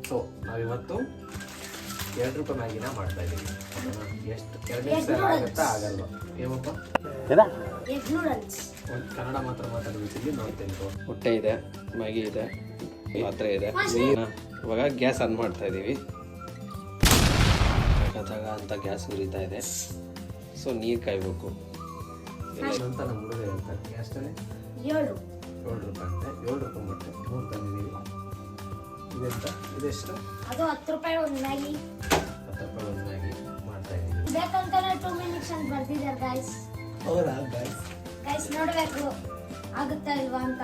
So ನಾವಿವತ್ತು 2 ರೂಪಾಯಿ ಮ್ಯಾಗಿನ ಮಾಡ್ತಾ ಇದ್ದೀವಿ. ಎಷ್ಟು 2 ನಿಮಿಷ ಆಗುತ್ತಾ ಆಗಲ್ವ ಏಮಪ್ಪ? ಒಂದು ಕನ್ನಡ ಮಾತ್ರ ಮಾತಾಡಬೇಕಿಲ್ಲಿ ನೋಡ್ತೀನಿ. ಹೊಟ್ಟೆ ಇದೆ, ಮ್ಯಾಗಿ ಇದೆ, ಪಾತ್ರೆ ಇದೆ. ಇವಾಗ ಗ್ಯಾಸ್ ಆನ್ ಮಾಡ್ತಾ ಇದ್ದೀವಿ. ತಗ ಅಂತ ಗ್ಯಾಸ್ ಉರಿತಾ ಇದೆ. ಸೊ ನೀರು ಕಾಯ್ಬೇಕು ಅಂತ ನಮ್ಮ ಹುಡುಗ ಹೇಳ್ತಾರೆ. ಗ್ಯಾಸ್ಟಲ್ಲಿ 7 ರೂಪಾಯಿ ಅಂತೆ. 7 ರೂಪಾಯಿ ಮೊಟ್ಟೆ 3 ತಂದಿದ್ದೀವಿ. ಇದೆಂತ ಇದೆಷ್ಟು? ಅದು 10 ರೂಪಾಯಿ ಒಂದು ಮ್ಯಾಗಿ. 10 ರೂಪಾಯಿ ಒಂದು ಮ್ಯಾಗಿ ಮಾಡ್ತಾ ಇದ್ದೀವಿ. ಬೇಕಂತಾನೆ 2 ಮಿನಿಟ್ಸ್ ಅಂತ ಬರ್ತಿದ್ದಾರೆ ಗೈಸ್. ಹೌದಾ ಗೈಸ್? ಗೈಸ್ ನೋಡಬೇಕು ಆಗುತ್ತಾ ಇಲ್ವಾ ಅಂತ.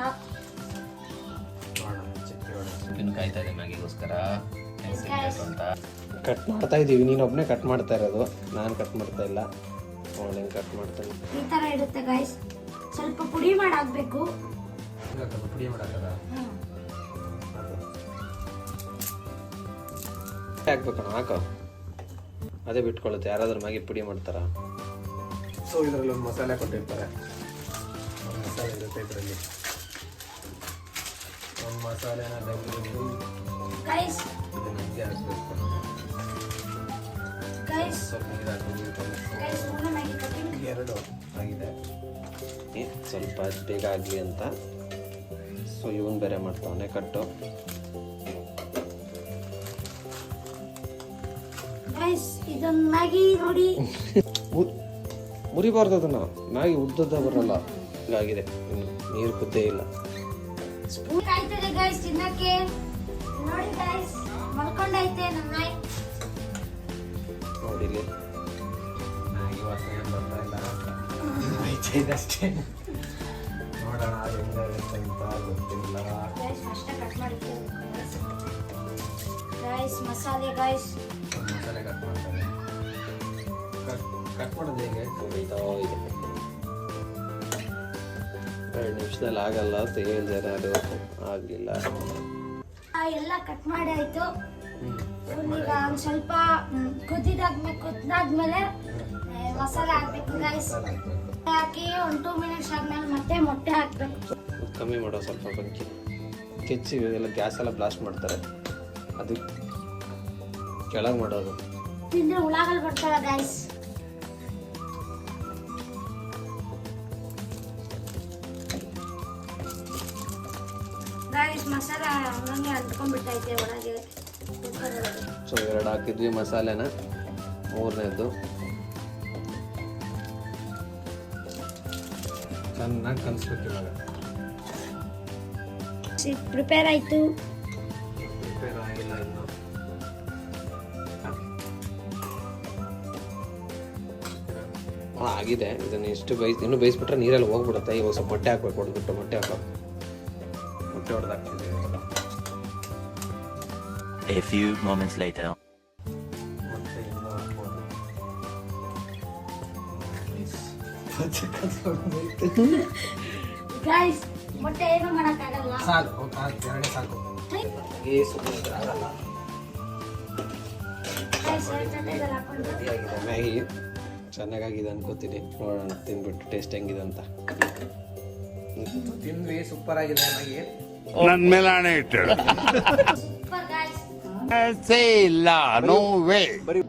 ನೋಡೋಣ, ಚೆಕ್ ಮಾಡೋಣ. ಇನ್ನು ಕಾಯ್ತಾ ಇದೆ ಮ್ಯಾಗಿಗೋಸ್ಕರ ಅಂತ ಕಟ್ ಮಾಡ್ತಾ ಇದ್ದೀವಿ. ನೀನು ಒಬ್ಬನೇ ಕಟ್ ಮಾಡ್ತಾ ಇರೋದು, ನಾನು ಕಟ್ ಮಾಡ್ತಾ ಇಲ್ಲ. ಅವನೇನು ಕಟ್ ಮಾಡ್ತಾನೆ. ಈ ತರ ಇರುತ್ತೆ ಗೈಸ್. ಸ್ವಲ್ಪ ಪುಡಿ ಮಾಡಿ ಹಾಕ್ಬೇಕು. ಪುಡಿ ಮಾಡಾಕದ ಹಾಕ್ಬೇಕಣ್ಣ, ಹಾಕೋ. ಅದೇ ಬಿಟ್ಕೊಳ್ಳುತ್ತೆ. ಯಾರಾದ್ರೂ ಮ್ಯಾಗಿ ಪುಡಿ ಮಾಡ್ತಾರ? ಸೊ ಇದರಲ್ಲಿ ಒಂದು ಮಸಾಲೆ ಕೊಟ್ಟಿರ್ತಾರೆ. ಒಂದು ಮಸಾಲೆ ಇರುತ್ತೆ ಇದರಲ್ಲಿ. ಒಂದು ಮಸಾಲೆನ ತೆಗೆದು ಗೈಸ್ ಇದನ್ನ ಹಂಗೆ ಹಾಕ್ಬೇಕು. ಗೈಸ್ ಸ್ವಲ್ಪ ನೀರು ಹಾಕಿ ಗೈಸ್ ಮೂರು ಮ್ಯಾಗಿ ಕಟ್ಟಿಂಗ್ 2 ಆಗಿದೆ. ಸ್ವಲ್ಪ ಬೇಗ ಆಗಲಿ ಅಂತ. ಸೊ ಇವನ್ ಬೇರೆ ಮಾಡ್ತಾವನೆ ಕಟ್ಟು. ಗೈಸ್ ಇದೊಂದು ಮ್ಯಾಗಿ ನೋಡಿ. ಮುರಿಬಾರ್ದು ಅದನ್ನ. ಮ್ಯಾಗಿ ಉದ್ದದ ಬರಲ್ಲ, ಹೀಗಾಗಿದೆ. ಇನ್ನು ನೀರು ಕುದ್ದೇ ಇಲ್ಲ. ಸ್ಪೂನ್ ಕಾಯ್ತದೆ ಗೈಸ್ ತಿನ್ನಕ್ಕೆ. ನೋಡಿ ಗೈಸ್ ಮಲ್ಕೊಂಡೈತೆ ನನ್ನ ನಾಯಿ. ನೋಡಿಲಿ ಮ್ಯಾಗಿ ವಾಸನೆ ಬರ್ತಾ ಇಲ್ಲ. ಇದಷ್ಟೇ. ನೋಡೋಣ ಹೆಂಗಾಗುತ್ತೆ ಅಂತ ಗೊತ್ತಿಲ್ಲ. ಗೈಸ್ ಫಸ್ಟ್ ಕಟ್ ಮಾಡಿದ್ದು ಗೈಸ್ ಮಸಾಲೆ. ಗೈಸ್ ಮಸಾಲೆ ಕಟ್ ಮಾಡ್ತಾರೆ. ಕಟ್ ಮಾಡೋದು ಹೇಗೆ? ಹೊಡಿತಾ ಇದೆ. 2 ನಿಮಿಷದಲ್ಲಿ ಆಗಲ್ಲ ಅಂತ ಹೇಳಿದಾರೆ. ಅದು ಆಗಲಿಲ್ಲ. ಎಲ್ಲ ಕಟ್ ಮಾಡಿ ಆಯ್ತು. ಈಗ ಒಂದು ಸ್ವಲ್ಪ ಕುದ್ದಾದ್ಮೇಲೆ ಮಸಾಲೆ ಹಾಕ್ಬೇಕು ಗೈಸ್. ಹಾಕಿ ಒಂದು 2 ಮಿನಿಟ್ಸ್ ಆದ್ಮೇಲೆ ಮತ್ತೆ ಮೊಟ್ಟೆ ಹಾಕ್ಬೇಕು. ಕಮ್ಮಿ ಮಾಡೋ ಸ್ವಲ್ಪ ಬೆಂಕಿ. ಕೆಚ್ಚಿ ಎಲ್ಲ ಗ್ಯಾಸ್ ಎಲ್ಲ ಬ್ಲಾಸ್ಟ್ ಮಾಡ್ತಾರೆ. ಅದು ಕೆಳಗೆ ಮಾಡೋದು. ತಿಂದ್ರೆ ಹುಳಗಳು ಬರ್ತಾವೆ ಗೈಸ್. ಗೈಸ್ ಮಸಾಲ ಹಂಗಂಗೆ ಅಂಟ್ಕೊಂಡ್ಬಿಟ್ಟೈತೆ ಒಳಗೆ. ಸೊ 2 ಹಾಕಿದ್ವಿ ಮಸಾಲೆನ. 3ನೇದು ಚೆನ್ನಾಗಿ ಕಲಿಸ್ಬೇಕು. ಇವಾಗ ಪ್ರಿಪೇರ್ ಆಯ್ತು. ಪ್ರಿಪೇರ್ ಆಗಿಲ್ಲ ಇನ್ನು. ಆಗಿದೆ. ಇದನ್ನು ಇಷ್ಟು ಇನ್ನೂ ಬೇಯಿಸ್ಬಿಟ್ರೆ ನೀರಲ್ಲಿ ಹೋಗ್ಬಿಡುತ್ತೆ. ಇವಾಗ ಸ್ವಲ್ಪ ಮೊಟ್ಟೆ ಹಾಕ್ಬೇಕು. ಹೊಡೆದ್ಬಿಟ್ಟು ಮೊಟ್ಟೆ ಹಾಕೋ. ಮೊಟ್ಟೆ ಹೊಡೆದು ಹಾಕ್ತಿದ್ದೀವಿ. A few moments later. ಮೊಟ್ಟೆ ಇನ್ನೂ ಹಾಕ್ಬೋದು. ಗೈಸ್ ಮೊಟ್ಟೆ ಏನು ಮಾಡಕ್ಕಾಗಲ್ಲ. ಸಾಕು, 2 ಸಾಕು. ಸುಮ್ಮನೆ ಆಗಲ್ಲ. ಗೈಸ್ ಇದೆಲ್ಲ ಹಾಕೊಂಡು ರೆಡಿಯಾಗಿದೆ ಮ್ಯಾಗಿ. ಚೆನ್ನಾಗಾಗಿದೆ ಅನ್ಕೋತೀನಿ. ನೋಡೋಣ ತಿಂದ್ಬಿಟ್ಟು ಟೇಸ್ಟ್ ಹೆಂಗಿದೆ ಅಂತ. ತಿಂದ್ವಿ, ಸೂಪರ್ ಆಗಿದೆ ಮ್ಯಾಗಿ. ನನ್ನ ಮೇಲೆ ಆಣೆ ಇಟ್ಟು ಸೂಪರ್ ಗೈಸ್. ಇಲ್ಲ, ನೋ ವೇ. ಬರೀ